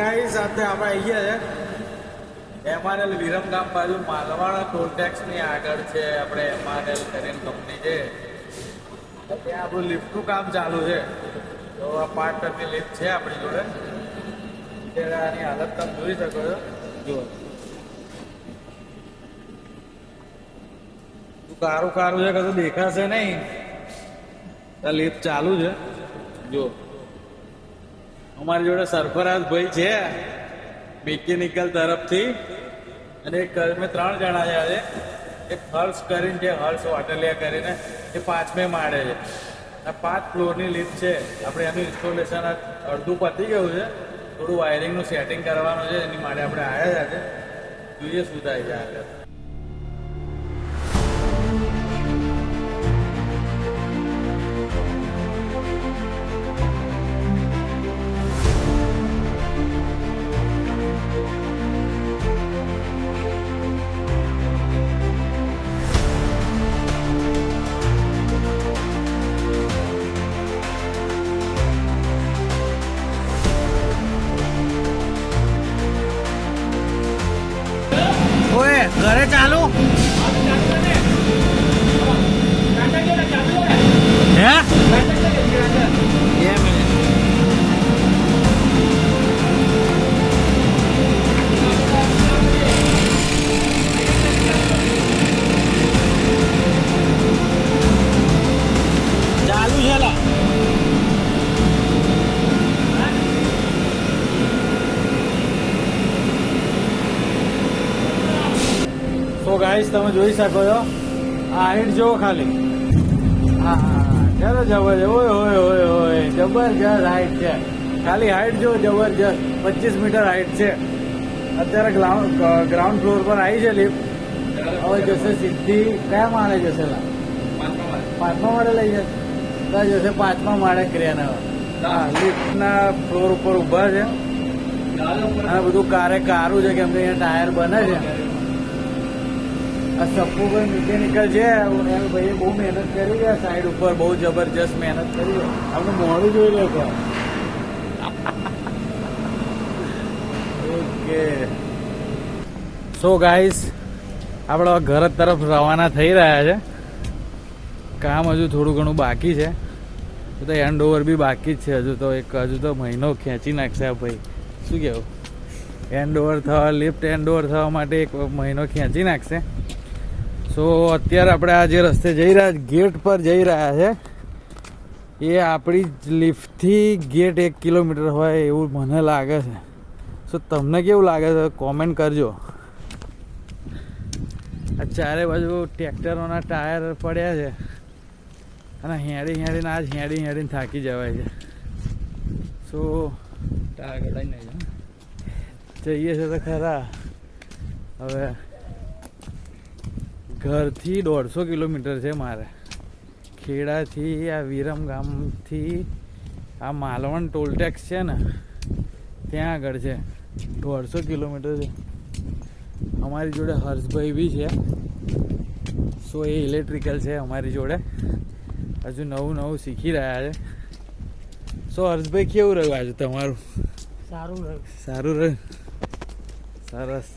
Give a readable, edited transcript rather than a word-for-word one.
guys સાથે આપણે આવી ગયા છે એમઆરએલ વિરમગામ બાજુ માલવાડા ટોલ ટેક્સ ની આગળ છે આપણે એમઆરએલ કરીને કંપની છે ત્યાં આપણું લિફ્ટનું કામ ચાલુ છે તો આ 5 ટનની લિફ્ટ છે આપણી જોડે આની હાલત તમે જોઈ શકો છો જુઓ કારું કારું છે કશું દેખાશે નહીં લિફ્ટ ચાલુ છે જો અમારી જોડે સરફરાજ ભાઈ છે મિકેનિકલ તરફથી અને એક મેં 3 જણા છે આજે એક હર્ષ કરીને છે હર્ષ હોટેલિયા કરીને એ 5મે માળે છે આ 5 ફ્લોરની લિફ્ટ છે આપણે એનું ઇન્સ્ટોલેશન અડધું પતી ગયું છે થોડું વાયરિંગનું સેટિંગ કરવાનું છે એની માટે આપણે આવ્યા છે જોઈએ શું થાય છે આગળ ઘરે ચાલુ હે ચાલુ છે લા તો ગાઈસ તમે જોઈ શકો છો આ હાઈટ જો ખાલી હા ચાલો જબરજસ્ત ઓય ઓય ઓય ઓય જબરજસ્ત હાઈટ છે ખાલી હાઈટ જો જબરજસ્ત 25 મીટર હાઈટ છે અત્યારે ગ્રાઉન્ડ ફ્લોર પર આવી છે લિફ્ટ હવે જશે સીધી કયા માળે જશે લા 5મા માળે લઈ જશે ત્યાં જશે 5મા માળે ક્રેન હવે હા લિફ્ટના ફ્લોર ઉપર ઊભા છે આ બધું કારું છે કેમ કે અહીંયા ટાયર બને છે આ સપ્પુભાઈ મિકેનિકલ છે ભાઈએ બહુ મહેનત કરી છે સાઈડ ઉપર બહુ જબરજસ્ત મહેનત કરી આપણે મોડું જોઈ લે તો ઓકે સો ગાઈસ આપણે ઘર તરફ રવાના થઈ રહ્યા છે કામ હજુ થોડું ઘણું બાકી છે તો હેન્ડ ઓવર બી બાકી જ છે હજુ તો મહિનો ખેંચી નાખશે આ ભાઈ શું કહેવું હેન્ડ ઓવર થવા લિફ્ટ હેન્ડ ઓવર થવા માટે એક મહિનો ખેંચી નાખશે સો અત્યારે આપણે આ જે રસ્તે જઈ રહ્યા ગેટ પર જઈ રહ્યા છે એ આપણી લિફ્ટથી ગેટ 1 કિલોમીટર હોય એવું મને લાગે છે સો તમને કેવું લાગે છે કોમેન્ટ કરજો આ ચારે બાજુ ટ્રેક્ટરોના ટાયર પડ્યા છે અને હેડીને હેડીને થાકી જવાય છે સો ટાયર કઢાઈને જઈએ છે તો ખરા હવે ઘરથી 150 કિલોમીટર છે મારે ખેડાથી આ વિરમગામથી આ માલવણ ટોલ ટેક્સ છે ને ત્યાં આગળ છે 150 કિલોમીટર છે અમારી જોડે હર્ષભાઈ બી છે સો એ ઇલેક્ટ્રિકલ છે અમારી જોડે હજુ નવું શીખી રહ્યા છે સો હર્ષભાઈ કેવું રહ્યું આજે તમારું સારું રહ્યું સરસ